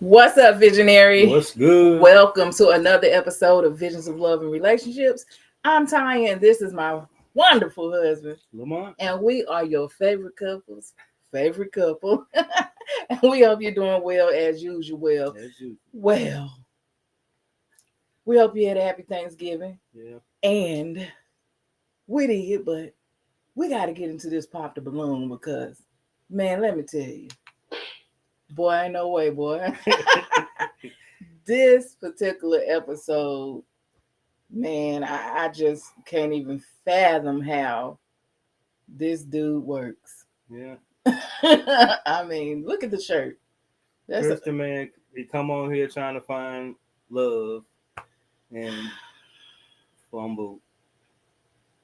What's up, visionary? What's good? Welcome to another episode of Visions of Love and Relationships. I'm Tanya, and this is my wonderful husband, Lamont. and we are your favorite couples, favorite couple. And we hope you're doing well as usual. Well, we hope you had a happy Thanksgiving. Yeah. And we did, but we got to get into this pop the balloon because, man, let me tell you, boy, ain't no way, boy. This particular episode, man, I just can't even fathom how this dude works. Yeah. I mean, look at the shirt. That's Christian man, he come on here trying to find love and fumble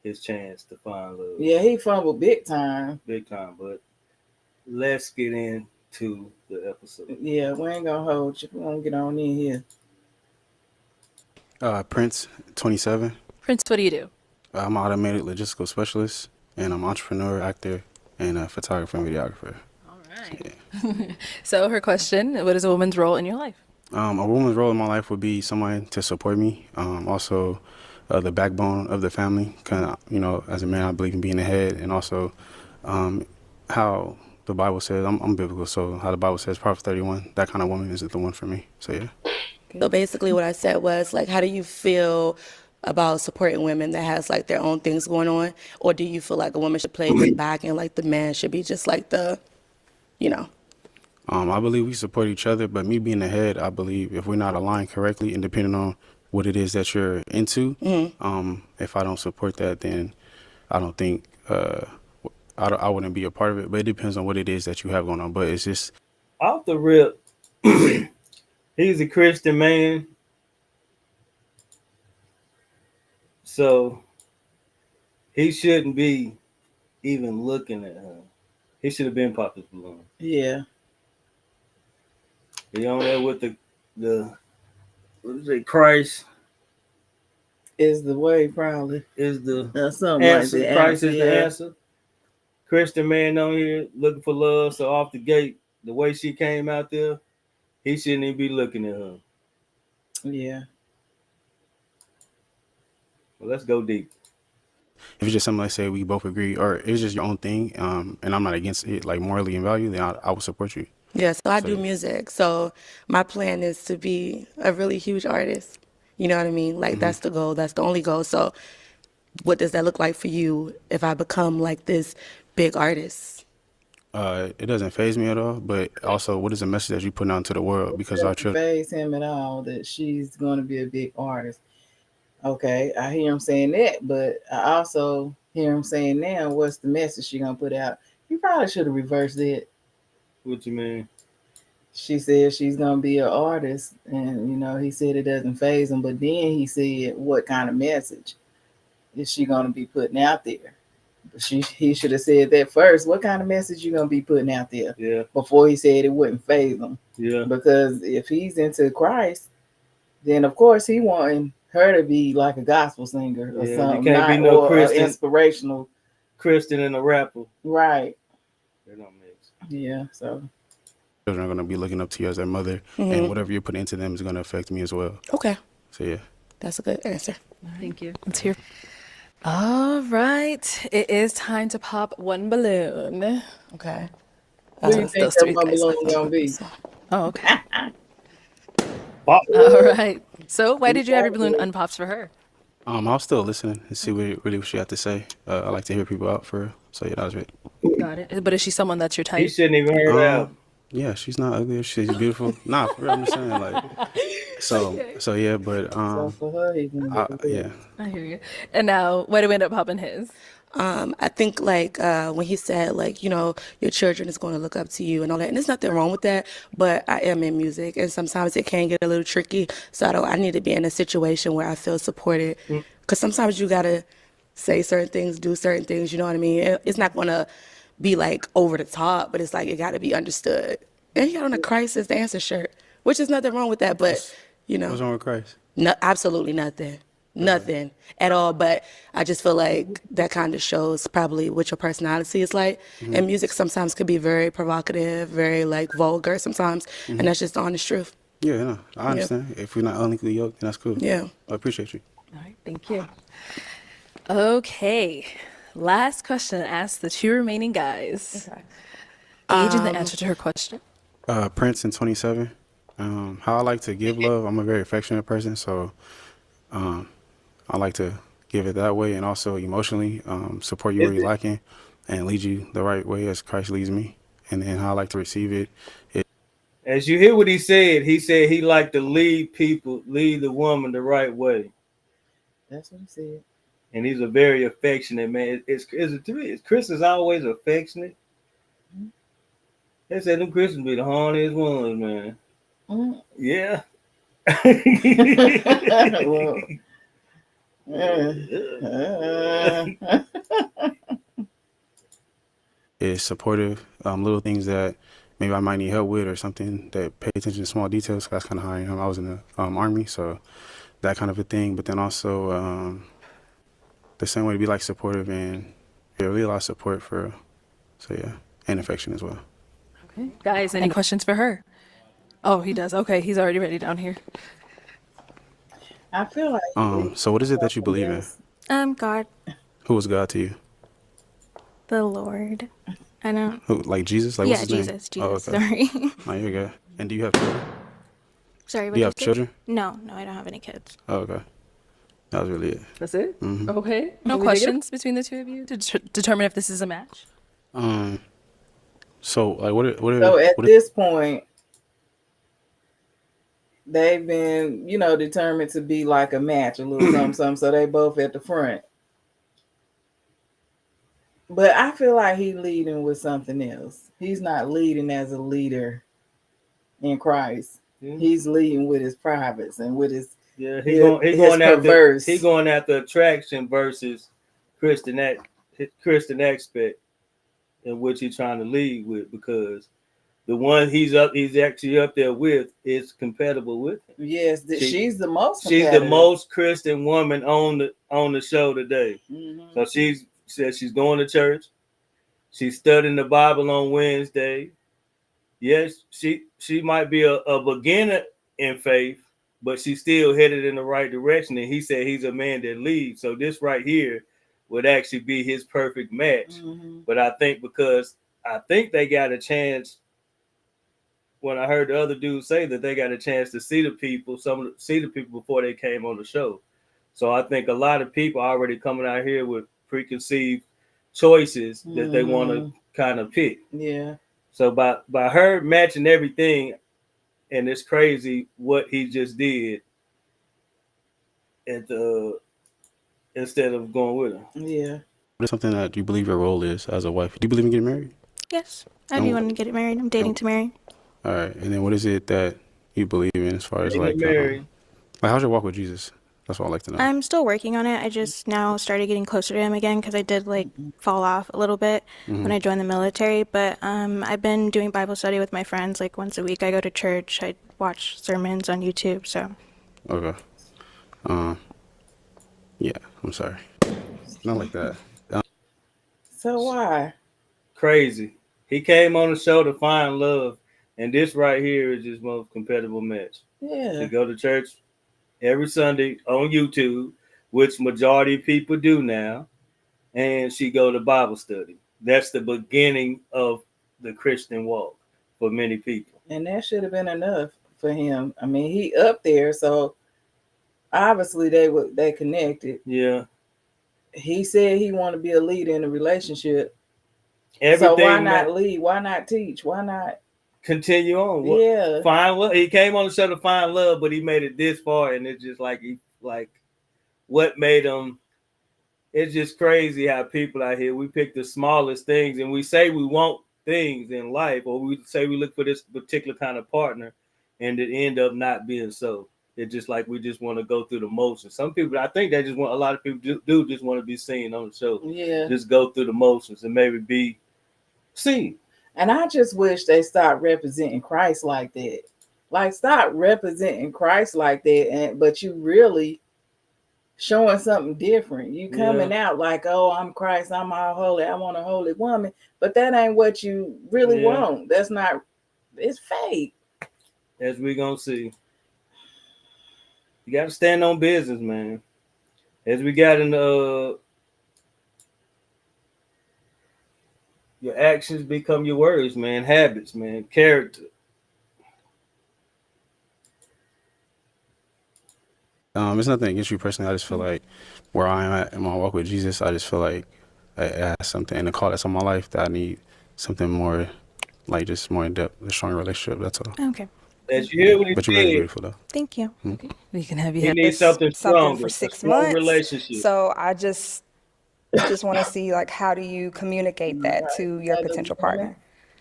his chance to find love. Yeah, he fumbled big time. Big time, but let's get into the episode. Yeah, we ain't gonna hold you. We're gonna get on in here. Prince, 27. Prince, what do you do? I'm an automated logistical specialist, and I'm an entrepreneur, actor, and a photographer and videographer. All right. Yeah. So her question, what is a woman's role in your life? A woman's role in my life would be someone to support me, also the backbone of the family. As a man, I believe in being the head, and also how the Bible says, I'm biblical, so how the Bible says, Proverbs 31, that kind of woman is the one for me. So, yeah. So basically what I said was, like, how do you feel about supporting women that has, like, their own things going on? Or do you feel like a woman should play the back and, like, the man should be just, like, I believe we support each other, but me being the head, I believe if we're not aligned correctly and depending on what it is that you're into, if I don't support that, then I don't think I wouldn't be a part of it. But it depends on what it is that you have going on. But it's just... Off the rip, he's a Christian man. So he shouldn't be even looking at her. He should have been popped this balloon. Yeah. He on there with the what is it? Christ is the way, probably. Is the answer. Like Christ is the answer. Christian man on here looking for love. So off the gate, the way she came out there, he shouldn't even be looking at her. Yeah. Well, let's go deep. If it's just something like, say, we both agree, or it's just your own thing, and I'm not against it, like, morally and value, then I will support you. Yeah, so I do music. So my plan is to be a really huge artist. You know what I mean? Like, that's the goal. That's the only goal. So what does that look like for you if I become, like, this big artist? It doesn't faze me at all, but also, what is the message that you put out into the world? Because our children... It doesn't faze him at all that she's going to be a big artist. Okay, I hear him saying that, but I also hear him saying now, what's the message she gonna put out? You probably should have reversed it. What you mean? She said she's gonna be an artist, and he said it doesn't faze him. But then he said, what kind of message is she gonna be putting out there? But he should have said that first. What kind of message you gonna be putting out there? Yeah. Before he said it wouldn't faze him. Yeah. Because if he's into Christ, then of course he wanting her to be like a gospel singer or something. You can't be no Christian, inspirational Christian and a rapper. Right. They don't mix. Yeah, so children are going to be looking up to you as their mother, and whatever you put into them is going to affect me as well. Okay. So, yeah. That's a good answer. Thank you. Let's hear. All right. It is time to pop one balloon. Okay. What do you think that one balloon gonna be? Oh, okay. All right. So why did you have your balloon unpopped for her? I was still listening and see what she had to say. I like to hear people out for her. So, yeah, that was it. Got it. But is she someone that's your type? He shouldn't even hear that. Yeah, she's not ugly. She's beautiful. Nah, for real, I'm just saying, like, so yeah, but so for her, yeah. I hear you. And now, why do we end up popping his? I think, like, when he said, like, your children is going to look up to you and all that, and there's nothing wrong with that, but I am in music, and sometimes it can get a little tricky, so I need to be in a situation where I feel supported, because sometimes you got to say certain things, do certain things, you know what I mean? It's not going to be, like, over the top, but it's like, it got to be understood. And he got on a Christ is the answer shirt, which is nothing wrong with that, but, What's wrong with Christ? No, absolutely nothing. nothing at all. But I just feel like that kind of shows probably what your personality is like. And music sometimes could be very provocative, very like vulgar sometimes, and that's just the honest truth. Yeah, no, I understand. If we're not unequally yoked, then that's cool. Yeah. I appreciate you. All right, thank you. Okay, last question asked the two remaining guys. Okay. Age and the answer to her question. Prince in 27. How I like to give love, I'm a very affectionate person, so I like to give it that way, and also emotionally support you where you're lacking and lead you the right way as Christ leads me. And then how I like to receive it. As you hear what he said he liked to lead the woman the right way. That's what he said. And he's a very affectionate man. Chris is always affectionate. They said them Christians be the horniest ones, man. Mm. Yeah. Is supportive, little things that maybe I might need help with or something, that pay attention to small details. That's kind of how I am. I was in the Army, so that kind of a thing. But then also the same way to be like supportive, and really a lot of support for, so yeah, and affection as well. Okay, guys, any questions for her? Oh, he does. Okay, he's already ready down here. I feel like. So what is it that you believe in? God, Who is God to you? the Lord. I don't. Who, like Jesus? Like Yeah, what's his Jesus. name? Jesus. Oh, okay. Sorry. Oh, you're good. And do you have children? Sorry. What Do you have did say? children? No, I don't have any kids. Oh, okay. That was really it. That's it? Mhm. Okay. No Can we questions between the two of you to determine if this is a match? So like So at this point, they've been, determined to be like a match, a little something. So they both at the front. But I feel like he's leading with something else. He's not leading as a leader in Christ. Mm-hmm. He's leading with his privates and with his He going after attraction versus Christian aspect in which he's trying to lead with, because the one he's actually up there with is compatible with him. Yes, she's the most. She's the most Christian woman on the show today. Mm-hmm. So she says she's going to church. She's studying the Bible on Wednesday. Yes, she might be a beginner in faith, but she's still headed in the right direction. And he said he's a man that leads. So this right here would actually be his perfect match. Mm-hmm. But I think because they got a chance. When I heard the other dude say that they got a chance to see the people before they came on the show. So I think a lot of people are already coming out here with preconceived choices that they want to kind of pick. Yeah. So by her matching everything, and it's crazy what he just did instead of going with her. Yeah. What is something that you believe your role is as a wife? Do you believe in getting married? Yes, I do want to get married. I'm dating to marry. All right. And then what is it that you believe in as far as like how's your walk with Jesus? That's what I'd like to know. I'm still working on it. I just now started getting closer to him again because I did fall off a little bit when I joined the military. But I've been doing Bible study with my friends like once a week. I go to church. I watch sermons on YouTube. So. Okay. Yeah. I'm sorry. Not like that. So why? Crazy. He came on the show to find love, and this right here is his most compatible match. Yeah. She go to church every Sunday on YouTube, which majority of people do now, and she go to Bible study. That's the beginning of the Christian walk for many people. And that should have been enough for him. I mean, he up there, so obviously they connected. Yeah. He said he wanted to be a leader in a relationship. Everything. So why not lead? Why not teach? Why not continue on? Yeah. Find love. He came on the show to find love, but he made it this far, and it's just like what made him. It's just crazy how people out here, we pick the smallest things and we say we want things in life, or we say we look for this particular kind of partner, and it end up not being so. It's just like we just want to go through the motions. Some people, I think they just want, a lot of people do just want to be seen on the show. Yeah. Just go through the motions and maybe be seen. And I just wish they start representing Christ like that. Like, stop representing Christ like that. But you really showing something different. You coming out like, oh, I'm Christ, I'm all holy, I want a holy woman, but that ain't what you really want. That's not. It's fake. As we gonna see, you got to stand on business, man. As we got in your actions become your words, man. Habits, man. Character. It's nothing against you personally. I just feel like where I am at in my walk with Jesus, I just feel like I have something in the call that's on my life that I need something more, like just more in depth, a stronger relationship. That's all. Okay. As you hear what he But you're very said, beautiful though. Thank you. We can have you he have needs something stronger, for a 6 strong months. relationship. So I just want to see like how do you communicate that to your potential partner?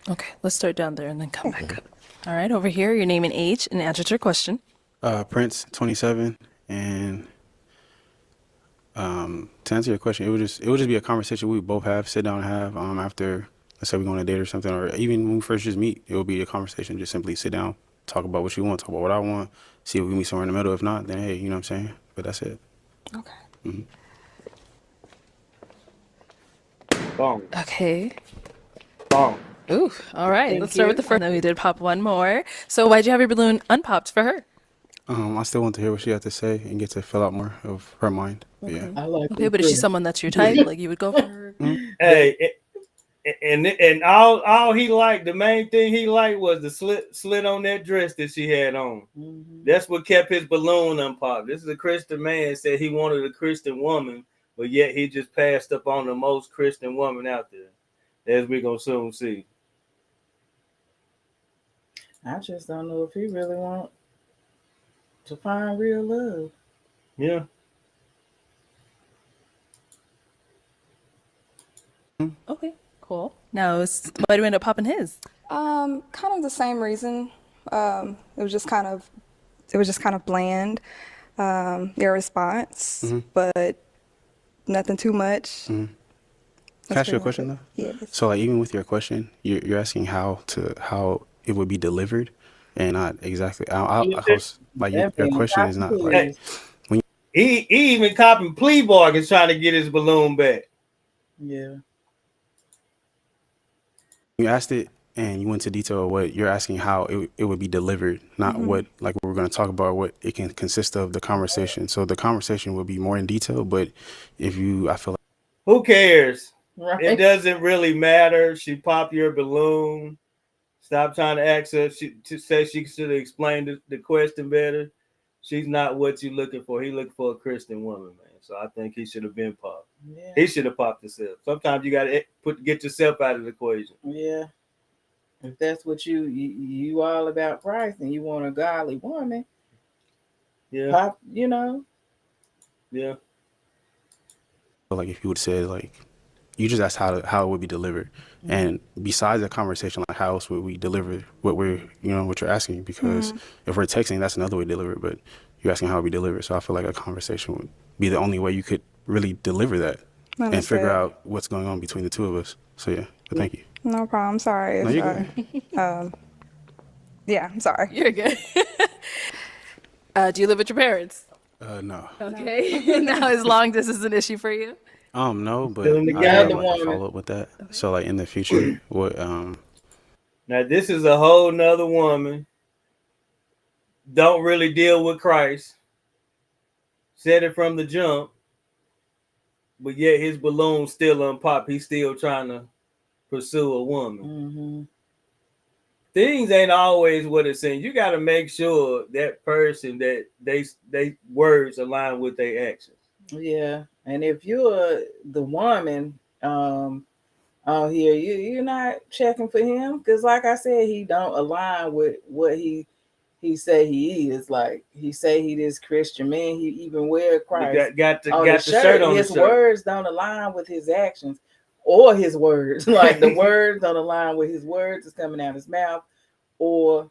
Okay, let's start down there and then come back up. All right, over here, your name and age and answer to your question. Prince, 27, and to answer your question, it would just be a conversation we both sit down and have after, let's say we go on a date or something, or even when we first just meet, it will be a conversation. Just simply sit down, talk about what you want, talk about what I want, see if we meet somewhere in the middle. If not, then hey, you know what I'm saying. But that's it. Okay. Boom. Okay. Boom. Ooh, all right. Thank Let's start with you. the first. Then we did pop one more. So why'd you have your balloon unpopped for her? I still want to hear what she had to say and get to fill out more of her mind. But yeah. I like. Okay, but is she someone that's your type? Like you would go for her? Hey, and all he liked, the main thing he liked was the slit on that dress that she had on. That's what kept his balloon unpopped. This is a Christian man, said he wanted a Christian woman, but yet he just passed up on the most Christian woman out there. As we gonna soon see. I just don't know if he really want to find real love. Yeah. Okay, cool. Now, why do you end up popping his? Kind of the same reason. It was just kind of bland, their response, but nothing too much. Can I ask you a question though? Yes. So like even with your question, you're asking how it would be delivered, and not exactly. Like your question is not like He even copping plea bargains trying to get his balloon back. Yeah. you asked it and you went into detail of what you're asking, how it would be delivered, not what we're going to talk about, what it can consist of, the conversation. So the conversation would be more in detail, but I feel like. Who cares? Right. It doesn't really matter. She popped your balloon. Stop trying to ask her to say she should have explained the question better. She's not what you're looking for. He looking for a Christian woman, man. So I think he should have been popped. Yeah. He should have popped himself. Sometimes you got to get yourself out of the equation. Yeah. If that's what you all about Christ and you want a godly woman, Yeah. pop, Yeah. Like if you would say like, you just asked how it would be delivered, and besides the conversation, like how else would we deliver what what you're asking? Because if we're texting, that's another way to deliver it, but you're asking how it would be delivered. So I feel like a conversation would be the only way you could really deliver that and figure out what's going on between the two of us. So yeah, but thank you. No problem. Sorry. No, you're good. Yeah, I'm sorry. You're good. Do you live with your parents? No. Okay. Now, is long distance an issue for you? No, but Still in I the would game. like to follow up with that. So like in the future, what Now this is a whole nother woman. Don't really deal with Christ. Said it from the jump. But yet his balloon's still unpopped. He's still trying to pursue a woman. Things ain't always what it seems. You got to make sure that person that they words align with their actions. Yeah. And if you're the woman out here, you're not checking for him, because like I said, he don't align with what he say he is. Like he say he this Christian man, he even wear Christ. Got the shirt on. His words don't align with his actions or his words. Like the words don't align with his words that's coming out of his mouth, or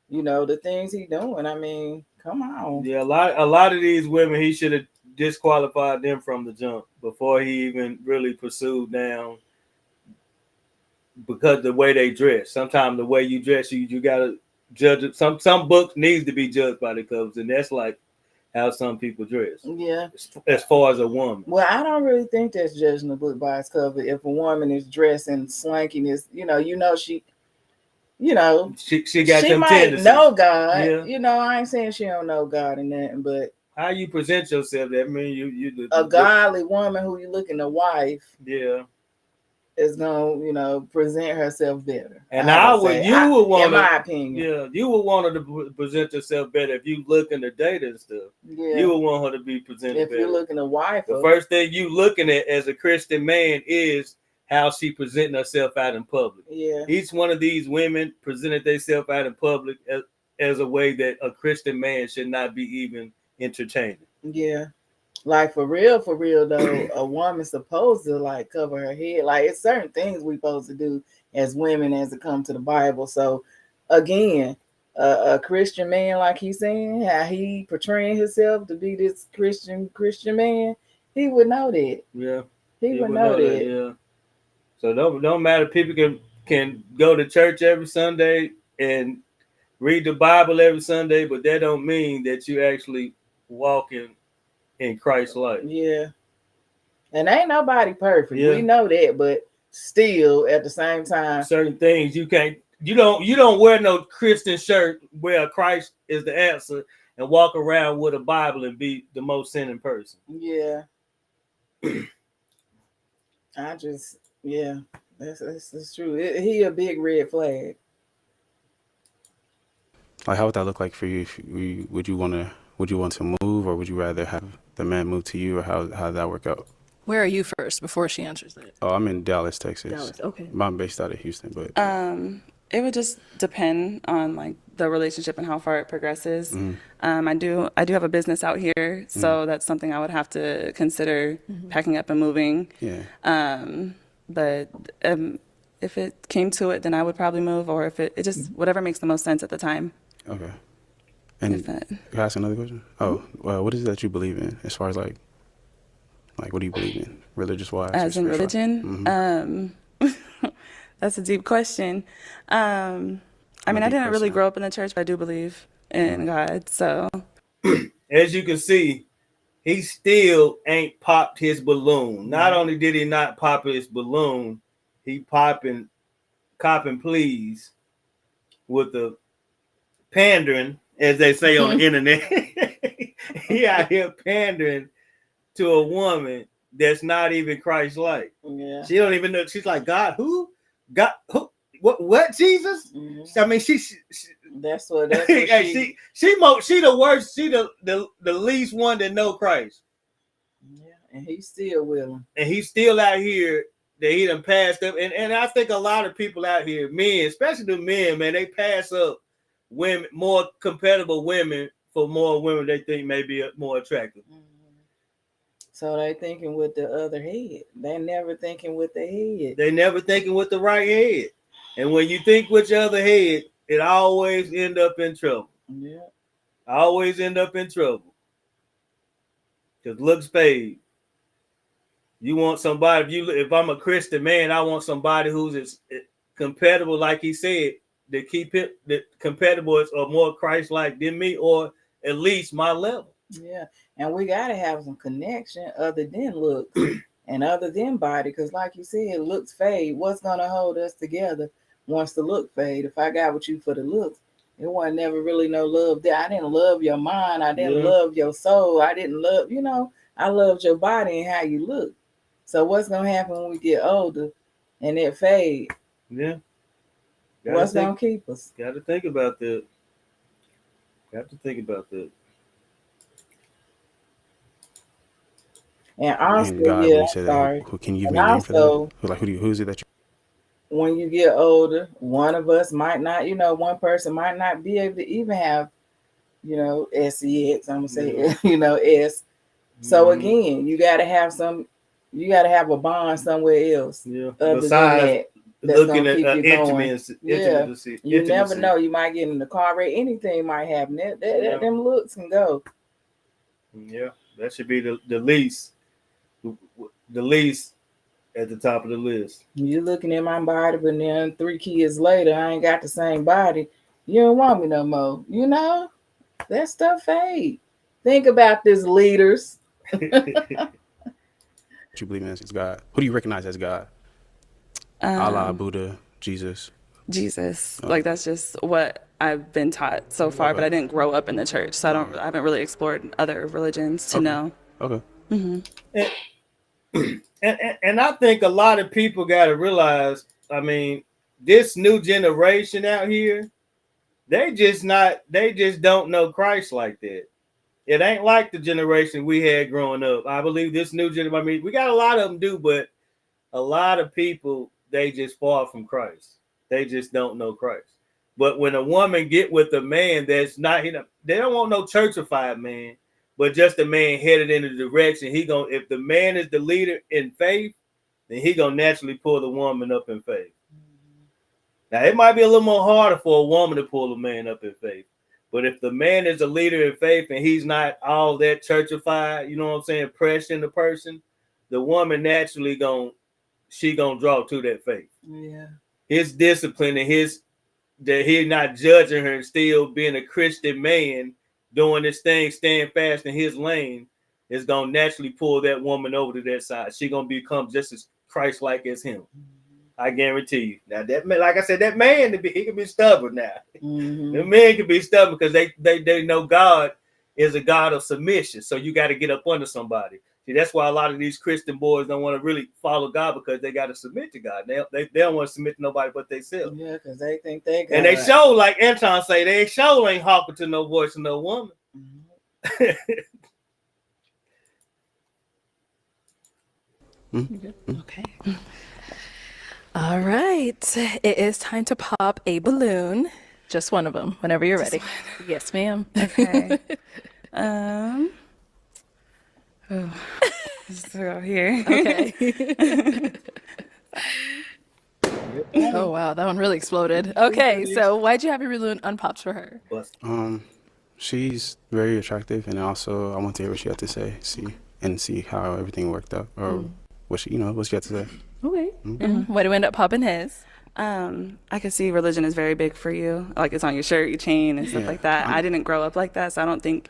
the things he doing. I mean, come on. Yeah, a lot of these women, he should have disqualified them from the jump before he even really pursued down, because the way they dress. Sometimes the way you dress, you gotta judge it. Some books needs to be judged by the covers, and that's like how some people dress. Yeah. As far as a woman. Well, I don't really think that's judging a book by its cover. If a woman is dressing swankiness, she she got she them might tendencies. know God. Yeah. I ain't saying she don't know God or nothing, but how you present yourself, that mean you a godly woman who you looking to wife. Yeah. Is gonna, present herself better. And in my opinion. Yeah, you would want her to present herself better if you looking to date and stuff. Yeah. You would want her to be presented if better. You're looking to wife the her. first thing you looking at as a Christian man is how she presenting herself out in public. Yeah. Each one of these women presented themselves out in public as a way that a Christian man should not be even entertaining. Yeah. Like for real though, a woman's supposed to like cover her head. Like it's certain things we supposed to do as women as it comes to the Bible. So again, a Christian man, like he's saying, how he portraying himself to be this Christian man, he would know that. Yeah. He would know that. Yeah. So don't matter. People can go to church every Sunday and read the Bible every Sunday, but that don't mean that you actually walking in Christ's life. Yeah. And ain't nobody perfect. Yeah. We know that, but still at the same time, certain things you don't wear no Christian shirt where Christ is the answer and walk around with a Bible and be the most sinning person. Yeah. That's true. He a big red flag. Like, how would that look like for you? Would you want to move, or would you rather have the man move to you, or how did that work out? Where are you first before she answers that? Oh, I'm in Dallas, Texas. Dallas, okay. I'm based out of Houston, but it would just depend on like the relationship and how far it progresses. Mm-hmm. I do have a business out here, so that's something I would have to consider packing up and moving. Yeah. But if it came to it, then I would probably move, or if it just whatever makes the most sense at the time. Okay. And can I ask another question? Oh, well, what is it that you believe in as far as like what do you believe in, religious wise? As in religion? That's a deep question. I mean, I didn't really grow up in the church, but I do believe in God. So, as you can see, he still ain't popped his balloon. Not only did he not pop his balloon, he copping please with the pandering, as they say on the internet. He out here pandering to a woman that's not even Christ-like. Yeah. She don't even know. She's like, God, who? God, who? What? Jesus? Mm-hmm. I mean, she that's what she the worst. She the least one that know Christ. Yeah, and he's still willing. And he's still out here that he done passed up. And I think a lot of people out here, men, especially the men, man, they pass up women, more compatible women for more women they think may be more attractive. Mm-hmm. So they thinking with the other head. They never thinking with the head. They never thinking with the right head. And when you think with your other head, it always end up in trouble. Yeah. Always end up in trouble. Because looks paid. You want somebody, if I'm a Christian man, I want somebody who's as compatible, like he said, that keep it that compatible or more Christ-like than me, or at least my level. Yeah. And we gotta have some connection other than looks and other than body, because like you said, looks fade. What's gonna hold us together once the look fade? If I got with you for the looks, it wasn't never really no love there. I didn't love your mind. I didn't love your soul. I didn't love, I loved your body and how you look. So what's gonna happen when we get older and it fade? Yeah. What's gonna keep us? Got to think about that. Got to think about that. And also, who can you give me a name for that? Who is it that you? When you get older, one of us might not, one person might not be able to even have, sex. I'm gonna say, S. So again, you gotta have a bond somewhere else. Yeah. Other Besides than that, looking at intimacy. You never know. You might get in the car wreck. Anything might happen. Them looks can go. Yeah, that should be the least. The least at the top of the list. You're looking at my body, but then 3 kids later, I ain't got the same body. You don't want me no more. That stuff fade. Think about this, leaders. What you believe in as God? Who do you recognize as God? Allah, Buddha, Jesus. Jesus. Like that's just what I've been taught so far, but I didn't grow up in the church, so I haven't really explored other religions to know. Okay. And I think a lot of people got to realize, I mean, this new generation out here, they just don't know Christ like that. It ain't like the generation we had growing up. I believe this new generation, I mean, we got a lot of them do, but a lot of people, they just far from Christ. They just don't know Christ. But when a woman get with a man that's not, they don't want no churchified man, but just a man headed in the direction. If the man is the leader in faith, then he gonna naturally pull the woman up in faith. Now it might be a little more harder for a woman to pull a man up in faith. But if the man is a leader in faith and he's not all that churchified, you know what I'm saying, pressing the person, the woman naturally gonna draw to that faith. Yeah. His discipline and that he's not judging her and still being a Christian man doing this thing, staying fast in his lane, is gonna naturally pull that woman over to that side. She gonna become just as Christ-like as him. I guarantee you. Now that man, like I said, that man he can be stubborn now. The man can be stubborn because they know God is a God of submission. So you got to get up under somebody. See, that's why a lot of these Christian boys don't want to really follow God, because they got to submit to God. They don't want to submit to nobody but themselves. Yeah, because they think they got and they show, like Anton say, they show ain't hawking to no voice of no woman. Okay. All right. It is time to pop a balloon. Just one of them, whenever you're ready. Yes, ma'am. Okay. Just go here. Okay. Oh, wow. That one really exploded. Okay. So why'd you have your balloon unpopped for her? She's very attractive, and also I want to hear what she had to say, see how everything worked out, or what she had to say. Okay. Why do you end up popping his? I can see religion is very big for you. Like it's on your shirt, your chain, and stuff like that. I didn't grow up like that, so I don't think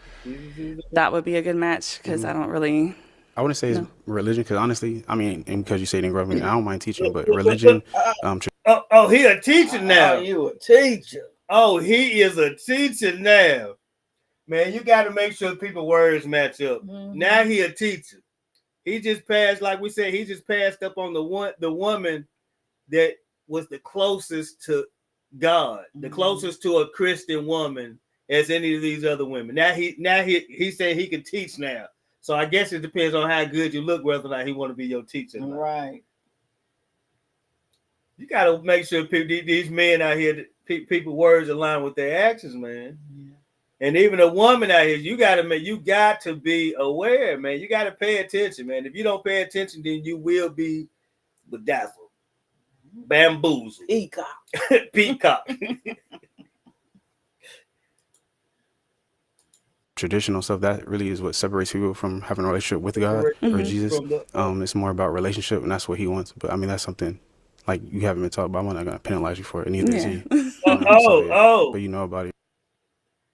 that would be a good match because I don't really. I wouldn't say it's religion, because honestly, I mean, and because you say you didn't grow up, I don't mind teaching, but religion. He a teacher now. Oh, you a teacher. Oh, he is a teacher now. Man, you got to make sure people's words match up. Now he a teacher. He just passed, like we said, he just passed up on the woman that was the closest to God, the closest to a Christian woman as any of these other women. Now he said he can teach now. So I guess it depends on how good you look, whether or not he want to be your teacher. Right. You got to make sure these men out here, people words align with their actions, man. Yeah. And even a woman out here, you got to be aware, man. You got to pay attention, man. If you don't pay attention, then you will be bedazzled, bamboozled, peacock. Traditional stuff, that really is what separates people from having a relationship with God or Jesus. It's more about relationship, and that's what he wants. But I mean, that's something like you haven't been taught about. I'm not gonna penalize you for it, and neither is he. But you know about it.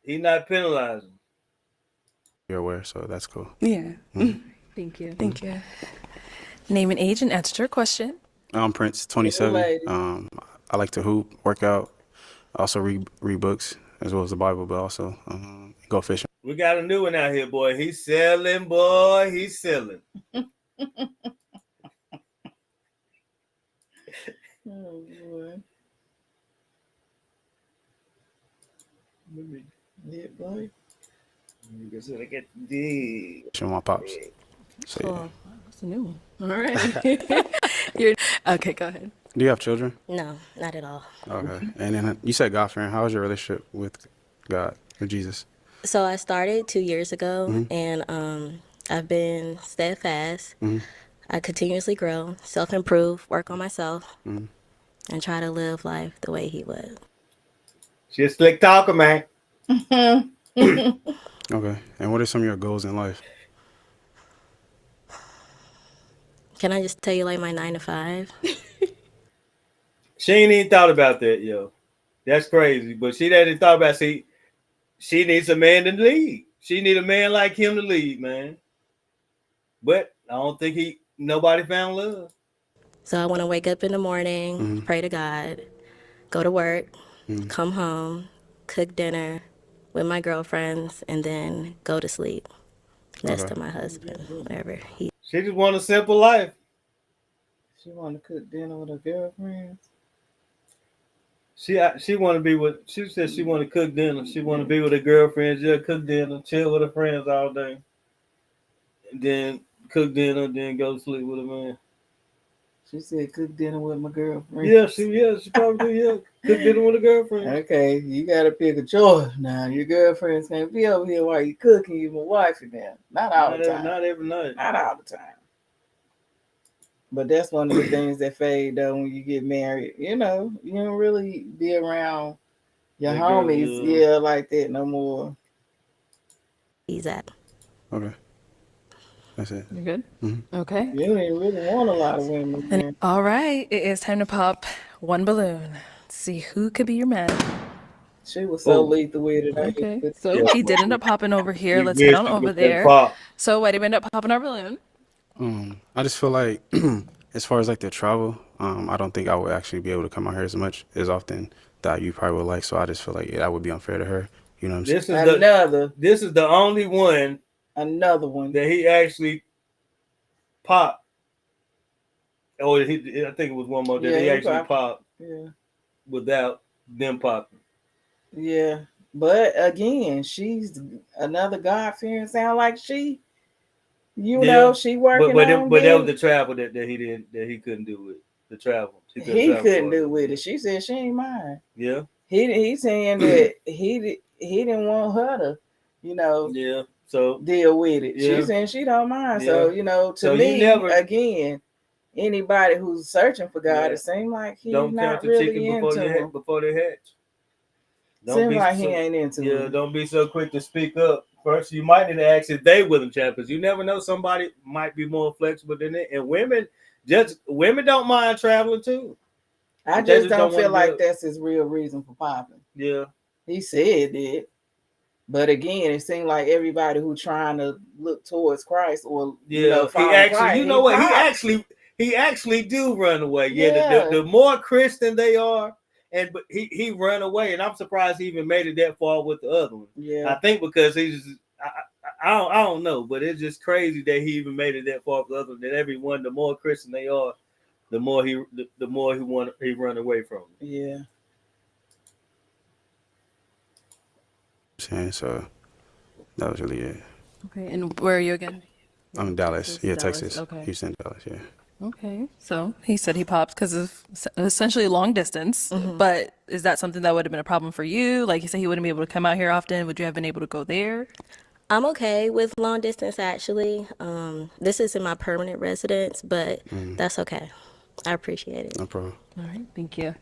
He's not penalizing. You're aware, so that's cool. Yeah. Thank you. Thank you. Name and age and answer to your question. I'm Prince, 27. I like to hoop, work out. I also read books as well as the Bible, but also go fishing. We got a new one out here, boy. He's selling, boy. He's selling. Oh, boy. Yeah, boy. I get the My pops. So, Cool. That's a new one. All right. Okay, go ahead. Do you have children? No, not at all. Okay. And then you said God fearing. How was your relationship with God, with Jesus? So I started 2 years ago, and I've been steadfast. I continuously grow, self-improve, work on myself, and try to live life the way he would. She's a slick talker, man. Okay. And what are some of your goals in life? Can I just tell you like my 9 to 5? She ain't even thought about that, yo. That's crazy. But she hadn't thought about, she needs a man to lead. She need a man like him to lead, man. But I don't think nobody found love. So I want to wake up in the morning, pray to God, go to work, come home, cook dinner with my girlfriends, and then go to sleep. Next to my husband, whatever he. She just want a simple life. She want to cook dinner with her girlfriends. She want to be with. She said she want to cook dinner. She want to be with her girlfriends. Yeah, cook dinner, chill with her friends all day, and then cook dinner, then go to sleep with a man. She said cook dinner with my girlfriend. Yeah, she probably do. Yeah, cook dinner with a girlfriend. Okay, you gotta pick a choice now. Your girlfriends can't be over here while you cooking. You my wife now. Not all the time. Not every night. Not all the time. But that's one of the things that fade though when you get married. You know, you don't really be around your homies, like that no more. He's at. Okay. That's it. You're good? Okay. You didn't really want a lot of women. Man. All right. It is time to pop one balloon. Let's see who could be your man. She was so lethal with it. Okay. So he did end up popping over here. Let's head on over there. So why did we end up popping our balloon? I just feel like as far as like the travel, I don't think I would actually be able to come out here as often that you probably would like. So I just feel like that would be unfair to her. You know what I'm saying? This is the only one. Another one that he actually popped. Oh, I think it was one more that he actually popped. Yeah. Without them popping. Yeah. But again, she's another God-fearing. Sound like she, know, she working on But that was the travel that he couldn't do with the travel. He couldn't do with it. She said she ain't mine. Yeah. He's saying that he didn't want her to, Yeah. So deal with it. Yeah. She's saying she don't mind. Yeah. So to me, again, anybody who's searching for God, it seems like he's not really into him. Before they hatch. Seems like he ain't into him. Yeah, don't be so quick to speak up. First, you might need to ask if they willing to because you never know. Somebody might be more flexible than it. And women don't mind traveling too. I just don't feel like that's his real reason for popping. Yeah. He said it. But again, it seemed like everybody who trying to look towards Christ or he actually do run away. Yeah. The more Christian they are, but he run away, and I'm surprised he even made it that far with the other one. Yeah. I think because I don't know, but it's just crazy that he even made it that far with the other one. That everyone, the more Christian they are, the more he run away from them. Yeah. So that was really it. Okay, and where are you again? I'm in Dallas. Yeah, Texas. Okay. Houston, Dallas. Yeah. Okay, so he said he popped because of essentially long distance. But is that something that would have been a problem for you? Like you said, he wouldn't be able to come out here often. Would you have been able to go there? I'm okay with long distance, actually. This isn't my permanent residence, but that's okay. I appreciate it. No problem. All right, thank you.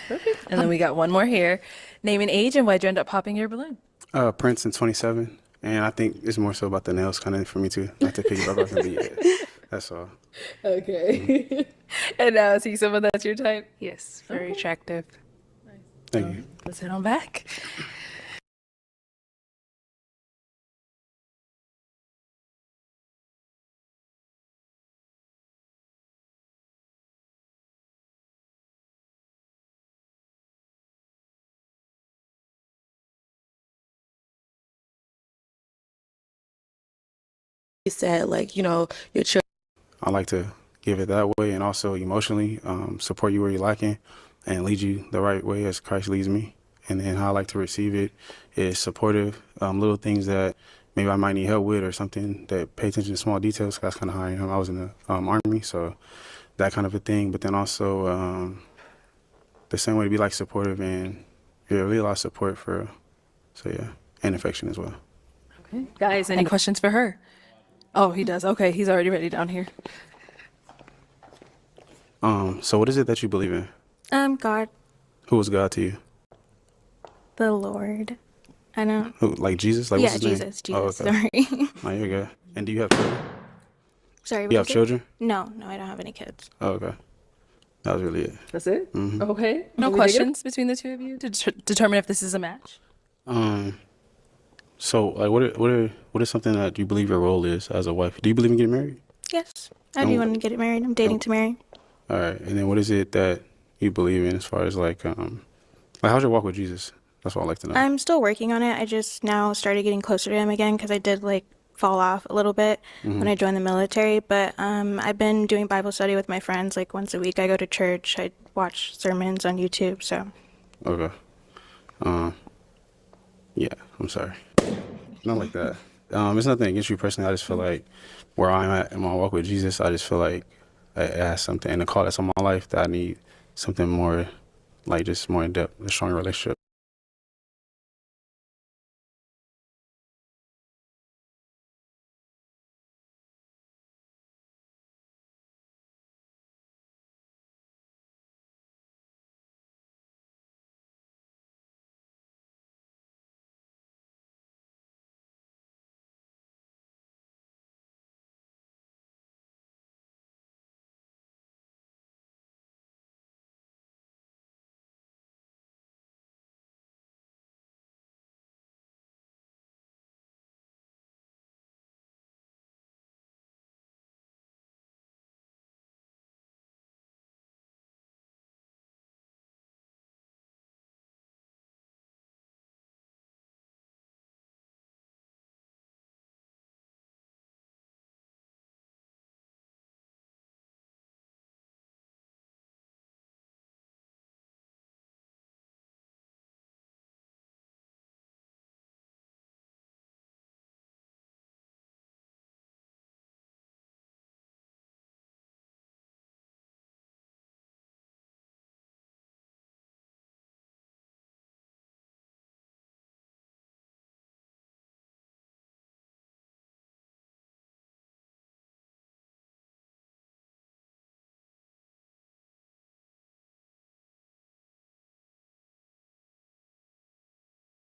Perfect. And then we got one more here. Name and age, and why'd you end up popping your balloon? Prince in 27, and I think it's more so about the nails kind of for me too. Not to piggyback off of that's all. Okay. And now is he someone that's your type? Yes, very attractive. Nice. Thank you. Let's head on back. He said, like, your children. I like to give it that way and also emotionally support you where you're lacking and lead you the right way as Christ leads me. And then how I like to receive it is supportive, little things that maybe I might need help with or something that pay attention to small details. That's kind of how I am. I was in the Army, so that kind of a thing. But then also the same way to be like supportive and really a lot of support and affection as well. Okay. Guys, any questions for her? Oh, he does. Okay, he's already ready down here. So what is it that you believe in? God. Who is God to you? The Lord. I know. Who, like Jesus? Like, what's his name? Jesus. Oh, okay. Sorry. Oh, you're good. And do you have children? Sorry. You have children? No, I don't have any kids. Oh, okay. That was really it. That's it? Okay. No questions between the two of you to determine if this is a match? So, like, what is something that you believe your role is as a wife? Do you believe in getting married? Yes, I do want to get married. I'm dating to marry. All right, and then what is it that you believe in as far as like how's your walk with Jesus? That's what I'd like to know. I'm still working on it. I just now started getting closer to him again because I did like fall off a little bit when I joined the military. But I've been doing Bible study with my friends like once a week. I go to church. I watch sermons on YouTube. So. Okay. Yeah, I'm sorry. Not like that. It's nothing against you personally. I just feel like where I'm at in my walk with Jesus, I just feel like it has something in the call that's on my life that I need something more, like just more in depth, a stronger relationship.